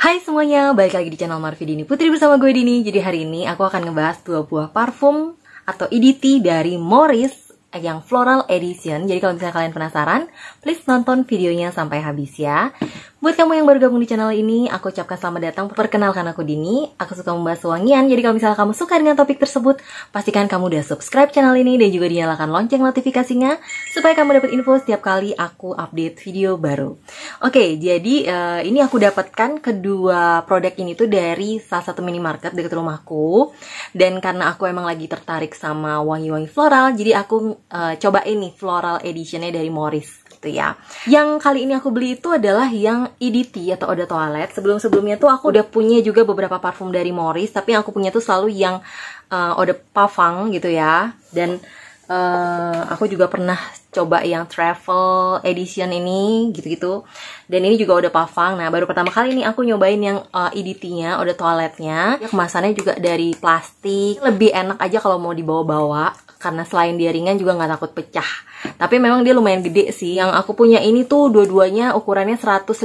Hai semuanya, balik lagi di channel Marvi Dini Putri bersama gue Dini. Jadi hari ini aku akan ngebahas dua buah parfum atau EDT dari Morris yang Floral Edition. Jadi kalau misalnya kalian penasaran, please nonton videonya sampai habis ya. Buat kamu yang baru gabung di channel ini, aku ucapkan selamat datang. Perkenalkan aku Dini, aku suka membahas wangian. Jadi kalau misalnya kamu suka dengan topik tersebut, pastikan kamu udah subscribe channel ini dan juga dinyalakan lonceng notifikasinya supaya kamu dapat info setiap kali aku update video baru. Oke, jadi ini aku dapatkan kedua produk ini tuh dari salah satu minimarket dekat rumahku. Dan karena aku emang lagi tertarik sama wangi-wangi floral, jadi aku cobain nih Floral Editionnya dari Morris gitu ya. Yang kali ini aku beli itu adalah yang EDT atau Eau de Toilette. Sebelum-sebelumnya tuh aku udah punya juga beberapa parfum dari Morris, tapi yang aku punya tuh selalu yang Eau de Parfum gitu ya. Dan aku juga pernah coba yang Travel Edition ini gitu-gitu. Dan ini juga Eau de Parfum. Nah, baru pertama kali ini aku nyobain yang EDT-nya, Eau de Toilette-nya. Kemasannya juga dari plastik. Lebih enak aja kalau mau dibawa-bawa, karena selain dia ringan juga nggak takut pecah. Tapi memang dia lumayan gede sih. Yang aku punya ini tuh dua-duanya ukurannya 150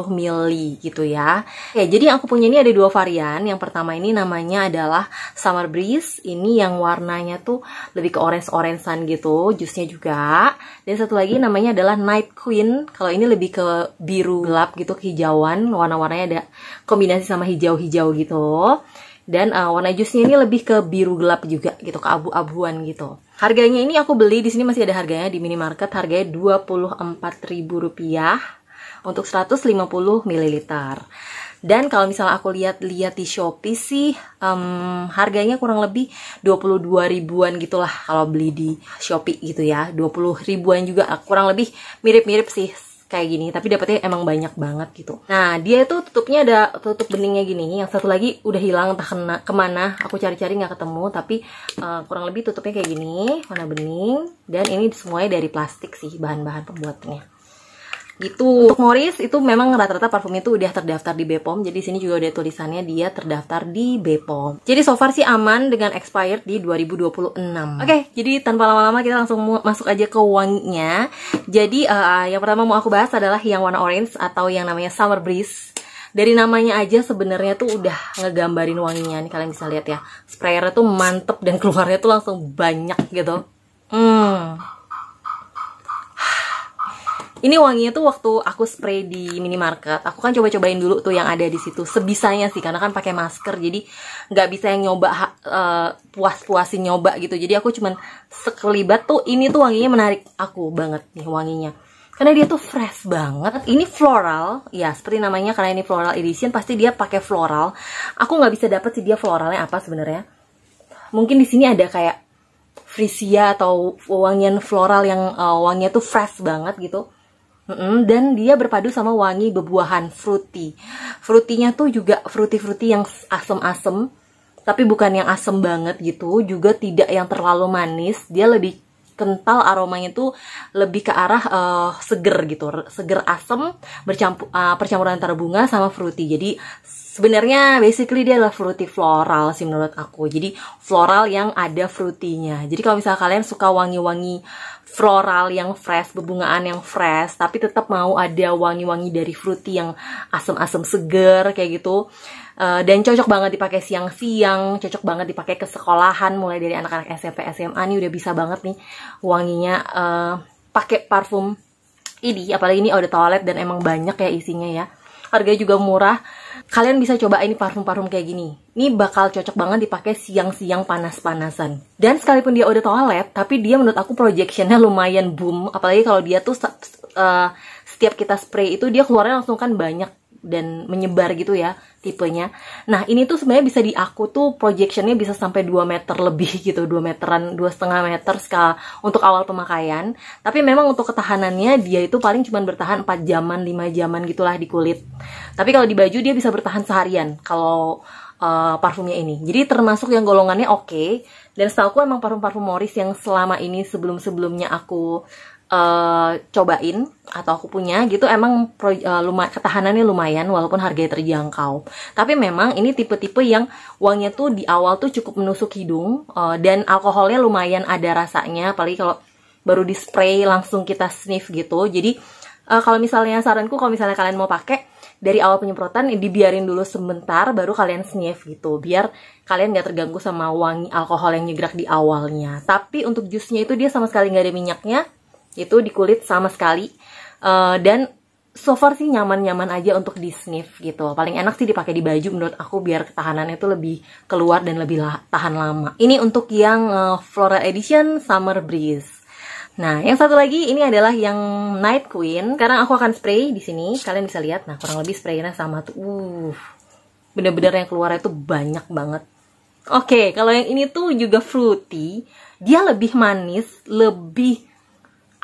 ml gitu ya. Ya, jadi yang aku punya ini ada dua varian. Yang pertama ini namanya adalah Summer Breeze. Ini yang warnanya tuh lebih ke orange-orangean gitu, jusnya juga. Dan satu lagi namanya adalah Night Queen. Kalau ini lebih ke biru gelap gitu, kehijauan. Warna-warnanya ada kombinasi sama hijau-hijau gitu. Dan warna jusnya ini lebih ke biru gelap juga gitu, ke abu-abuan gitu. Harganya ini aku beli di sini masih ada harganya di minimarket, harganya Rp24.000 untuk 150 ml. Dan kalau misalnya aku lihat-lihat di Shopee sih harganya kurang lebih 22 ribuan gitulah kalau beli di Shopee gitu ya. 20 ribuan juga, kurang lebih mirip-mirip sih kayak gini, tapi dapetnya emang banyak banget gitu. Nah, dia itu tutupnya ada tutup beningnya gini. Yang satu lagi udah hilang entah kemana, aku cari-cari nggak ketemu. Tapi kurang lebih tutupnya kayak gini, warna bening. Dan ini semuanya dari plastik sih bahan-bahan pembuatnya gitu. Untuk Morris itu memang rata-rata parfum itu udah terdaftar di BPOM. Jadi sini juga ada tulisannya dia terdaftar di BPOM. Jadi so far sih aman dengan expired di 2026. Oke, jadi tanpa lama-lama kita langsung masuk aja ke wanginya. Jadi yang pertama mau aku bahas adalah yang warna orange atau yang namanya Summer Breeze. Dari namanya aja sebenarnya tuh udah ngegambarin wanginya. Nih kalian bisa lihat ya, sprayernya tuh mantep dan keluarnya tuh langsung banyak gitu. Ini wanginya tuh waktu aku spray di minimarket, aku kan coba-cobain dulu tuh yang ada di situ sebisanya sih, karena kan pakai masker, jadi nggak bisa yang nyoba puas-puasin nyoba gitu. Jadi aku cuman sekelibat tuh, ini tuh wanginya menarik aku banget nih wanginya, karena dia tuh fresh banget. Ini floral, ya seperti namanya, karena ini floral edition pasti dia pakai floral. Aku nggak bisa dapet sih dia floralnya apa sebenarnya. Mungkin di sini ada kayak freesia atau wangian floral yang wanginya tuh fresh banget gitu. Dan dia berpadu sama wangi bebuahan fruity. Fruity-nya tuh juga fruity-fruity yang asem-asem, tapi bukan yang asem banget gitu, juga tidak yang terlalu manis. Dia lebih kental, aromanya tuh lebih ke arah seger gitu, seger asem percampuran antara bunga sama fruity. Jadi sebenarnya basically dia adalah fruity floral sih menurut aku. Jadi floral yang ada fruity-nya. Jadi kalau misalnya kalian suka wangi-wangi floral yang fresh, bebungaan yang fresh, tapi tetap mau ada wangi-wangi dari fruity yang asem-asem seger kayak gitu, dan cocok banget dipakai siang-siang, cocok banget dipakai ke sekolahan, mulai dari anak-anak SMP, SMA nih udah bisa banget nih wanginya pakai parfum ini. Apalagi ini Eau de Toilette dan emang banyak ya isinya ya. Harganya juga murah. Kalian bisa coba ini parfum-parfum kayak gini. Ini bakal cocok banget dipakai siang-siang panas-panasan. Dan sekalipun dia Eau de Toilette, tapi dia menurut aku projectionnya lumayan boom. Apalagi kalau dia tuh setiap kita spray itu dia keluarnya langsung kan banyak dan menyebar gitu ya tipenya. Nah ini tuh sebenarnya bisa di aku tuh projectionnya bisa sampai 2 meter lebih gitu, 2 meteran, 2,5 meter skala untuk awal pemakaian. Tapi memang untuk ketahanannya dia itu paling cuma bertahan 4 jaman, 5 jaman gitulah di kulit. Tapi kalau di baju dia bisa bertahan seharian kalau parfumnya ini. Jadi termasuk yang golongannya oke. Dan setahu aku emang parfum-parfum Morris yang selama ini sebelum-sebelumnya aku cobain atau aku punya gitu emang ketahanannya lumayan walaupun harganya terjangkau. Tapi memang ini tipe-tipe yang wanginya tuh di awal tuh cukup menusuk hidung, dan alkoholnya lumayan ada rasanya, apalagi kalau baru di spray langsung kita sniff gitu. Jadi kalau misalnya saranku, kalau misalnya kalian mau pakai, dari awal penyemprotan dibiarin dulu sebentar baru kalian sniff gitu, biar kalian nggak terganggu sama wangi alkohol yang nyegrak di awalnya. Tapi untuk jusnya itu dia sama sekali nggak ada minyaknya, itu di kulit sama sekali. Dan so far sih nyaman-nyaman aja untuk di sniff gitu. Paling enak sih dipakai di baju menurut aku, biar ketahanannya itu lebih keluar dan lebih tahan lama. Ini untuk yang Floral Edition Summer Breeze. Nah, yang satu lagi ini adalah yang Night Queen. Sekarang aku akan spray di sini. Kalian bisa lihat. Nah, kurang lebih spraynya sama tuh. Bener-bener yang keluar itu banyak banget. Oke, kalau yang ini tuh juga fruity. Dia lebih manis, lebih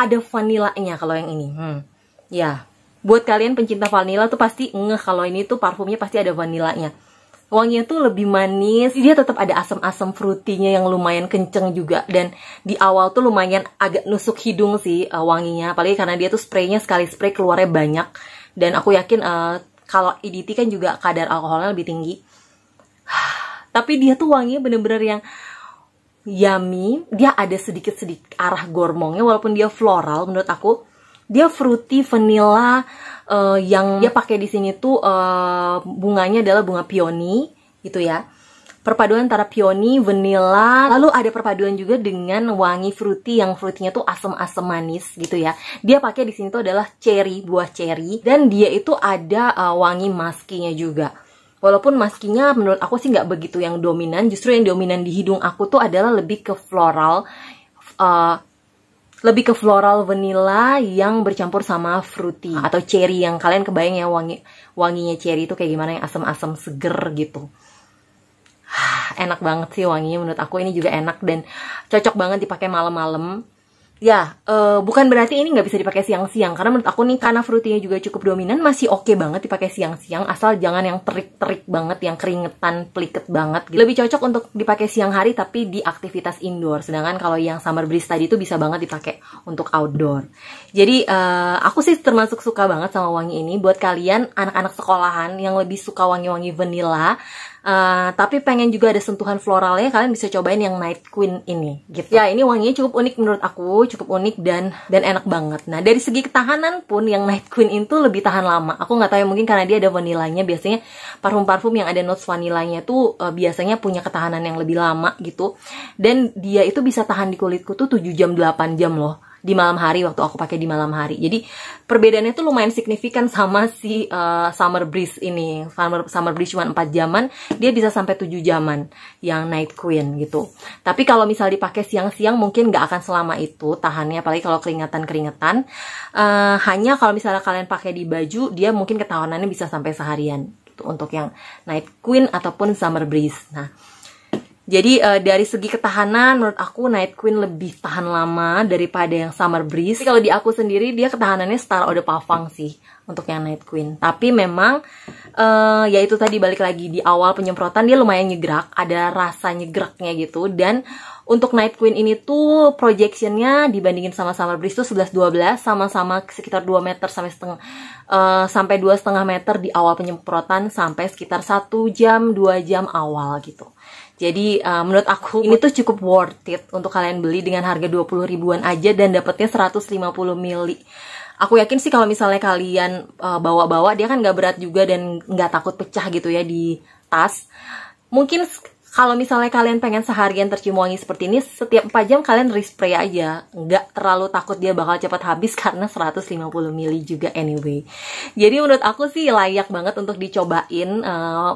ada vanilanya kalau yang ini. Ya, buat kalian pencinta vanila tuh pasti ngeh kalau ini tuh parfumnya pasti ada vanilanya. Wanginya tuh lebih manis, dia tetap ada asam-asam fruity-nya yang lumayan kenceng juga. Dan di awal tuh lumayan agak nusuk hidung sih wanginya. Apalagi karena dia tuh spraynya sekali spray keluarnya banyak. Dan aku yakin kalau EDT kan juga kadar alkoholnya lebih tinggi. Tapi dia tuh wanginya bener-bener yang yummy. Dia ada sedikit-sedikit arah gormongnya, walaupun dia floral menurut aku. Dia fruity, vanilla, yang dia pakai di sini tuh bunganya adalah bunga peony gitu ya. Perpaduan antara peony, vanilla, lalu ada perpaduan juga dengan wangi fruity yang fruitynya tuh asam-asam manis gitu ya. Dia pakai di sini tuh adalah cherry, buah cherry, dan dia itu ada wangi muskinya juga. Walaupun maskinya menurut aku sih nggak begitu yang dominan, justru yang dominan di hidung aku tuh adalah lebih ke floral. Lebih ke floral vanilla yang bercampur sama fruity atau cherry, yang kalian kebayang ya wanginya cherry itu kayak gimana, yang asam-asam seger gitu. Enak banget sih wanginya menurut aku. Ini juga enak dan cocok banget dipakai malam-malam. Ya, bukan berarti ini nggak bisa dipakai siang-siang, karena menurut aku nih, karena fruity-nya juga cukup dominan, masih oke banget dipakai siang-siang, asal jangan yang terik-terik banget, yang keringetan, peliket banget gitu. Lebih cocok untuk dipakai siang hari tapi di aktivitas indoor, sedangkan kalau yang Summer Breeze tadi itu bisa banget dipakai untuk outdoor. Jadi aku sih termasuk suka banget sama wangi ini. Buat kalian anak-anak sekolahan yang lebih suka wangi-wangi vanilla, tapi pengen juga ada sentuhan floralnya, kalian bisa cobain yang Night Queen ini gitu. Ya, ini wanginya cukup unik menurut aku, cukup unik dan enak banget. Nah, dari segi ketahanan pun yang Night Queen itu lebih tahan lama. Aku nggak tahu ya, mungkin karena dia ada vanilanya. Biasanya parfum-parfum yang ada notes vanilanya tuh biasanya punya ketahanan yang lebih lama gitu. Dan dia itu bisa tahan di kulitku tuh 7 jam 8 jam loh. Di malam hari, waktu aku pakai di malam hari. Jadi perbedaannya tuh lumayan signifikan sama si Summer Breeze ini. Summer Breeze cuma 4 jaman, dia bisa sampai 7 jaman yang Night Queen gitu. Tapi kalau misal dipakai siang-siang mungkin nggak akan selama itu tahannya, apalagi kalau keringetan-keringetan. Hanya kalau misalnya kalian pakai di baju, dia mungkin ketahanannya bisa sampai seharian gitu, untuk yang Night Queen ataupun Summer Breeze. Nah, jadi dari segi ketahanan menurut aku Night Queen lebih tahan lama daripada yang Summer Breeze. Tapi kalau di aku sendiri dia ketahanannya setara Eau de Parfum sih untuk yang Night Queen. Tapi memang ya itu tadi, balik lagi di awal penyemprotan dia lumayan nyegrak, ada rasa nyegraknya gitu. Dan untuk Night Queen ini tuh projectionnya dibandingin sama Summer Breeze tuh 11-12, sama-sama sekitar 2 meter sampai 2,5 meter di awal penyemprotan, sampai sekitar 1 jam 2 jam awal gitu. Jadi menurut aku ini tuh cukup worth it untuk kalian beli dengan harga 20 ribuan aja dan dapetnya 150 ml. Aku yakin sih kalau misalnya kalian bawa-bawa, dia kan nggak berat juga dan nggak takut pecah gitu ya di tas. Mungkin kalau misalnya kalian pengen seharian tercium wangi seperti ini, setiap 4 jam kalian respray aja. Nggak terlalu takut dia bakal cepat habis karena 150 ml juga anyway. Jadi menurut aku sih layak banget untuk dicobain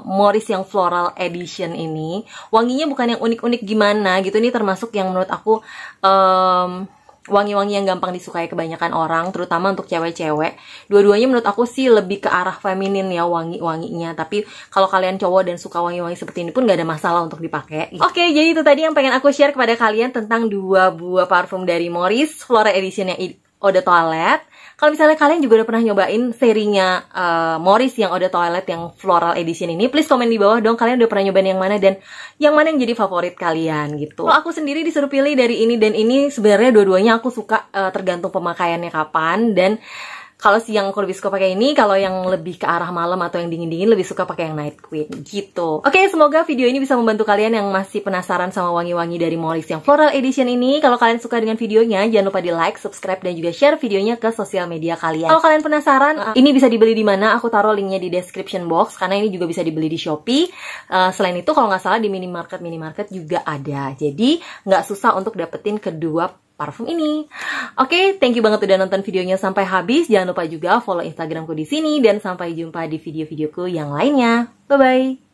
Morris yang Floral Edition ini. Wanginya bukan yang unik-unik gimana gitu. Ini termasuk yang menurut aku wangi-wangi yang gampang disukai kebanyakan orang, terutama untuk cewek-cewek. Dua-duanya menurut aku sih lebih ke arah feminin ya wangi-wanginya. Tapi kalau kalian cowok dan suka wangi-wangi seperti ini pun gak ada masalah untuk dipakai. Oke, jadi itu tadi yang pengen aku share kepada kalian tentang 2 buah parfum dari Morris Floral Edition yang Eau de Toilette. Kalau misalnya kalian juga udah pernah nyobain serinya Morris yang Eau de Toilette yang Floral Edition ini, please komen di bawah dong kalian udah pernah nyobain yang mana dan yang mana yang jadi favorit kalian gitu. Kalau aku sendiri disuruh pilih dari ini dan ini, sebenarnya dua-duanya aku suka, tergantung pemakaiannya kapan. Dan Kalau siang aku lebih suka pakai ini, kalau yang lebih ke arah malam atau yang dingin-dingin lebih suka pakai yang Night Queen gitu. Oke, semoga video ini bisa membantu kalian yang masih penasaran sama wangi-wangi dari Molix yang Floral Edition ini. Kalau kalian suka dengan videonya, jangan lupa di like, subscribe, dan juga share videonya ke sosial media kalian. Kalau kalian penasaran, ini bisa dibeli di mana? Aku taruh linknya di description box, karena ini juga bisa dibeli di Shopee. Selain itu, kalau nggak salah di minimarket juga ada. Jadi, nggak susah untuk dapetin kedua parfum ini. Oke, thank you banget udah nonton videonya sampai habis. Jangan lupa juga follow Instagramku di sini dan sampai jumpa di video-videoku yang lainnya. Bye bye.